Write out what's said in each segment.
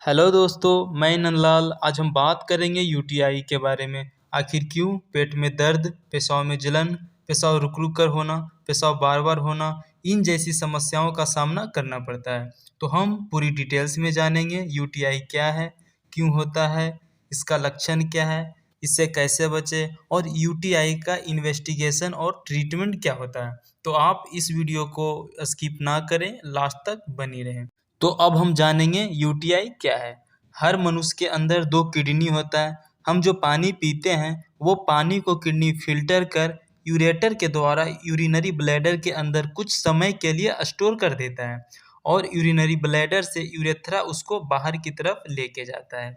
Hello दोस्तों, मैं नंदलाल। आज हम बात करेंगे यूटीआई के बारे में। आखिर क्यों पेट में दर्द, पेशाब में जलन, पेशाब रुक रुक कर होना, पेशाब बार बार होना, इन जैसी समस्याओं का सामना करना पड़ता है। तो हम पूरी डिटेल्स में जानेंगे यूटीआई क्या है, क्यों होता है, इसका लक्षण क्या है, इससे कैसे बचे और यूटीआई का इन्वेस्टिगेशन और ट्रीटमेंट क्या होता है। तो आप इस वीडियो को स्किप ना करें, लास्ट तक बनी रहें। तो अब हम जानेंगे यूटीआई क्या है। हर मनुष्य के अंदर दो किडनी होता है। हम जो पानी पीते हैं वो पानी को किडनी फिल्टर कर यूरेटर के द्वारा यूरिनरी ब्लैडर के अंदर कुछ समय के लिए स्टोर कर देता है और यूरिनरी ब्लैडर से यूरेथ्रा उसको बाहर की तरफ लेके जाता है।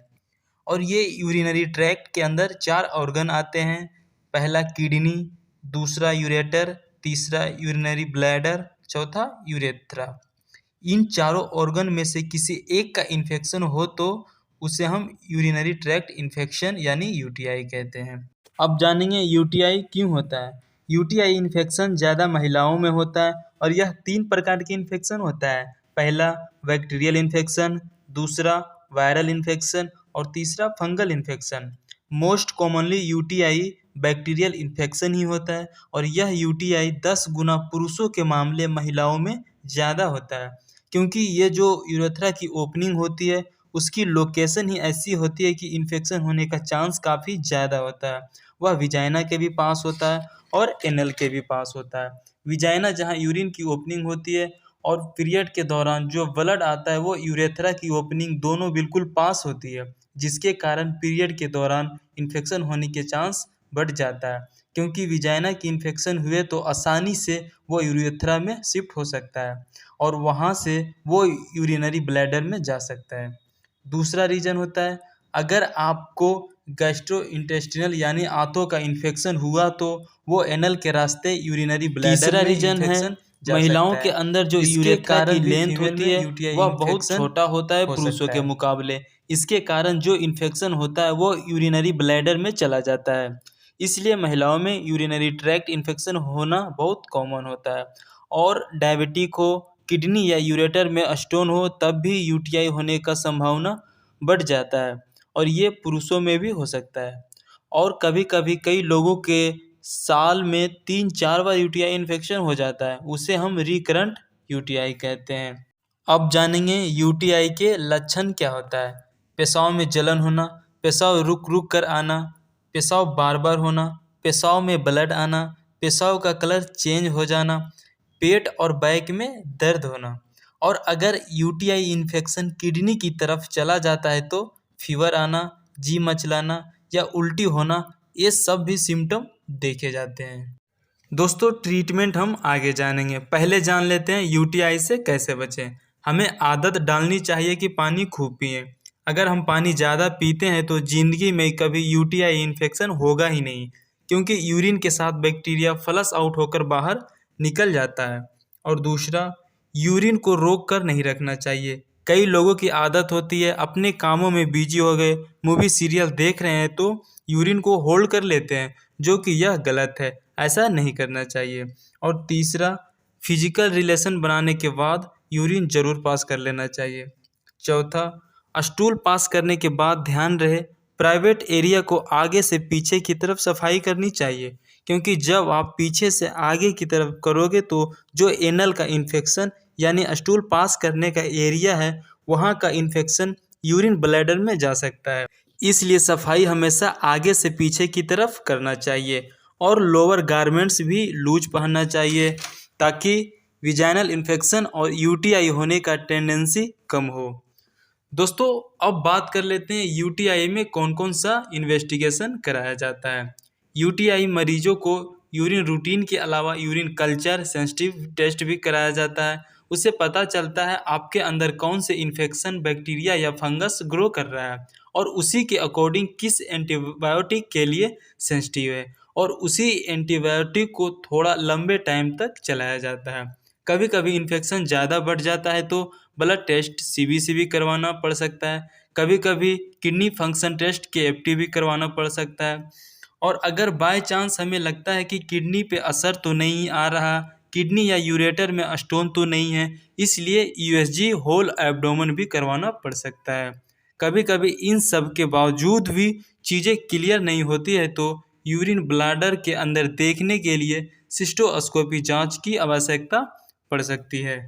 और ये यूरिनरी ट्रैक्ट के अंदर 4 ऑर्गन आते हैं। पहला किडनी, दूसरा यूरेटर, तीसरा यूरिनरी ब्लैडर, चौथा यूरेथ्रा। इन चारों ऑर्गन में से किसी एक का इन्फेक्शन हो तो उसे हम यूरिनरी ट्रैक्ट इन्फेक्शन यानी यूटीआई कहते हैं। अब जानेंगे यूटीआई क्यों होता है। यूटीआई इन्फेक्शन ज़्यादा महिलाओं में होता है और यह 3 प्रकार के इन्फेक्शन होता है। पहला बैक्टीरियल इन्फेक्शन, दूसरा वायरल इन्फेक्शन और तीसरा fungal infection. Most commonly UTI bacterial infection ही होता है और यह यूटीआई 10 गुना पुरुषों के मामले महिलाओं में ज़्यादा होता है, क्योंकि ये जो यूरेथ्रा की ओपनिंग होती है उसकी लोकेशन ही ऐसी होती है कि इन्फेक्शन होने का चांस काफ़ी ज़्यादा होता है। वह विजाइना के भी पास होता है और एनल के भी पास होता है। विजाइना जहाँ यूरिन की ओपनिंग होती है और पीरियड के दौरान जो ब्लड आता है वो यूरेथ्रा की ओपनिंग दोनों बिल्कुल पास होती है, जिसके कारण पीरियड के दौरान इन्फेक्शन होने के चांस बढ़ जाता है, क्योंकि विजाइना की इन्फेक्शन हुए तो आसानी से वो यूरेथ्रा में शिफ्ट हो सकता है और वहाँ से वो यूरिनरी ब्लैडर में जा सकता है। दूसरा रीज़न होता है, अगर आपको गैस्ट्रोइंटेस्टिनल यानी आंतों का इन्फेक्शन हुआ तो वो एनल के रास्ते यूरिनरी ब्लैडर तीसरा में रीजन है इन्फेक्शन जा महिलाओं सकता के है। अंदर जो इसके यूरेथ्रा की कारण भी लेंथ फीमेल होती में है यूटीआई वह बहुत इन्फेक्शन छोटा होता है हो पुरुषों सकता के है। मुकाबले। इसके कारण जो इन्फेक्शन होता है वो यूरिनरी ब्लैडर में चला जाता है। इसलिए महिलाओं में यूरिनरी ट्रैक्ट इन्फेक्शन होना बहुत कॉमन होता है। और डायबिटिक हो, किडनी या यूरेटर में स्टोन हो तब भी यूटीआई होने का संभावना बढ़ जाता है और ये पुरुषों में भी हो सकता है। और कभी कभी कई लोगों के साल में 3-4 बार यूटीआई इन्फेक्शन हो जाता है, उसे हम रिकरेंट यूटीआई कहते हैं। अब जानेंगे यूटीआई के लक्षण क्या होता है। पेशाब में जलन होना, पेशाब रुक रुक कर आना, पेशाब बार बार होना, पेशाब में ब्लड आना, पेशाब का कलर चेंज हो जाना, पेट और बैक में दर्द होना। और अगर यूटीआई इन्फेक्शन किडनी की तरफ चला जाता है तो फीवर आना, जी मचलाना या उल्टी होना, ये सब भी सिम्टम देखे जाते हैं। दोस्तों, ट्रीटमेंट हम आगे जानेंगे। पहले जान लेते हैं यूटीआई से कैसे बचें। हमें आदत डालनी चाहिए कि पानी खूब पिएं। अगर हम पानी ज़्यादा पीते हैं तो ज़िंदगी में कभी यूटीआई इन्फेक्शन होगा ही नहीं, क्योंकि यूरिन के साथ बैक्टीरिया फ्लश आउट होकर बाहर निकल जाता है। और दूसरा, यूरिन को रोक कर नहीं रखना चाहिए। कई लोगों की आदत होती है, अपने कामों में बिजी हो गए, मूवी सीरियल देख रहे हैं तो यूरिन को होल्ड कर लेते हैं, जो कि यह गलत है। ऐसा नहीं करना चाहिए। और तीसरा, फिजिकल रिलेशन बनाने के बाद यूरिन जरूर पास कर लेना चाहिए। चौथा, स्टूल पास करने के बाद ध्यान रहे प्राइवेट एरिया को आगे से पीछे की तरफ सफाई करनी चाहिए, क्योंकि जब आप पीछे से आगे की तरफ करोगे तो जो एनल का इन्फेक्शन यानी स्टूल पास करने का एरिया है वहाँ का इन्फेक्शन यूरिन ब्लैडर में जा सकता है। इसलिए सफाई हमेशा आगे से पीछे की तरफ करना चाहिए और लोअर गारमेंट्स भी लूज पहनना चाहिए, ताकि विजाइनल इन्फेक्शन और यूटीआई होने का टेंडेंसी कम हो। दोस्तों, अब बात कर लेते हैं यूटीआई में कौन कौन सा इन्वेस्टिगेशन कराया जाता है। यूटीआई मरीजों को यूरिन रूटीन के अलावा यूरिन कल्चर सेंसिटिव टेस्ट भी कराया जाता है। उससे पता चलता है आपके अंदर कौन से इन्फेक्शन, बैक्टीरिया या फंगस ग्रो कर रहा है और उसी के अकॉर्डिंग किस एंटीबायोटिक के लिए सेंसिटिव है और उसी एंटीबायोटिक को थोड़ा लंबे टाइम तक चलाया जाता है। कभी कभी इन्फेक्शन ज़्यादा बढ़ जाता है तो ब्लड टेस्ट सीबीसी भी करवाना पड़ सकता है। कभी कभी किडनी फंक्शन टेस्ट केएफटी भी करवाना पड़ सकता है। और अगर बाय चांस हमें लगता है कि किडनी पे असर तो नहीं आ रहा, किडनी या यूरेटर में स्टोन तो नहीं है, इसलिए यूएसजी होल एब्डोमेन भी करवाना पड़ सकता है। कभी कभी इन सब के बावजूद भी चीज़ें क्लियर नहीं होती है तो यूरिन ब्लैडर के अंदर देखने के लिए सिस्टोस्कोपी जांच की आवश्यकता पड़ सकती है।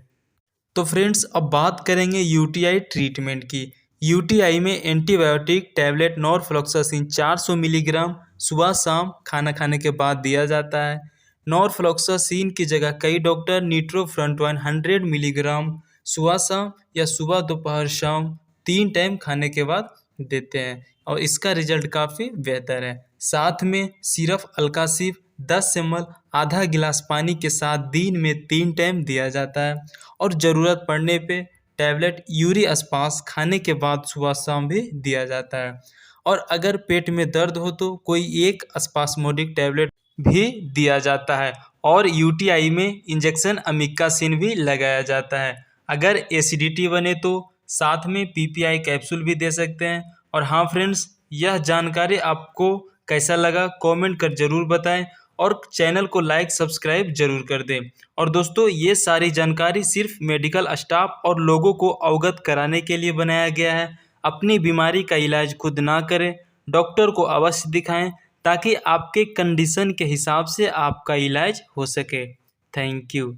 तो फ्रेंड्स अब बात करेंगे यूटीआई ट्रीटमेंट की। यूटीआई में एंटीबायोटिक टैबलेट नॉरफ्लॉक्सासिन 400 मिलीग्राम सुबह शाम खाना खाने के बाद दिया जाता है। नॉरफ्लॉक्सासिन की जगह कई डॉक्टर निट्रोफ्रंटवाइन 100 मिलीग्राम सुबह शाम या सुबह दोपहर शाम 3 टाइम खाने के बाद देते हैं और इसका रिजल्ट काफ़ी बेहतर है। साथ में सिर्फ अल्कासिब 10 ml आधा गिलास पानी के साथ दिन में 3 टाइम दिया जाता है और ज़रूरत पड़ने पे टैबलेट यूरी अस्पास खाने के बाद सुबह शाम भी दिया जाता है। और अगर पेट में दर्द हो तो कोई एक स्पास्मोडिक टैबलेट भी दिया जाता है और यूटीआई में इंजेक्शन अमिकासिन भी लगाया जाता है। अगर एसिडिटी बने तो साथ में पीपीआई कैप्सूल भी दे सकते हैं। और हाँ फ्रेंड्स, यह जानकारी आपको कैसा लगा कमेंट कर ज़रूर बताएं और चैनल को लाइक सब्सक्राइब जरूर कर दें। और दोस्तों, ये सारी जानकारी सिर्फ मेडिकल स्टाफ और लोगों को अवगत कराने के लिए बनाया गया है। अपनी बीमारी का इलाज खुद ना करें, डॉक्टर को अवश्य दिखाएं ताकि आपके कंडीशन के हिसाब से आपका इलाज हो सके। Thank you.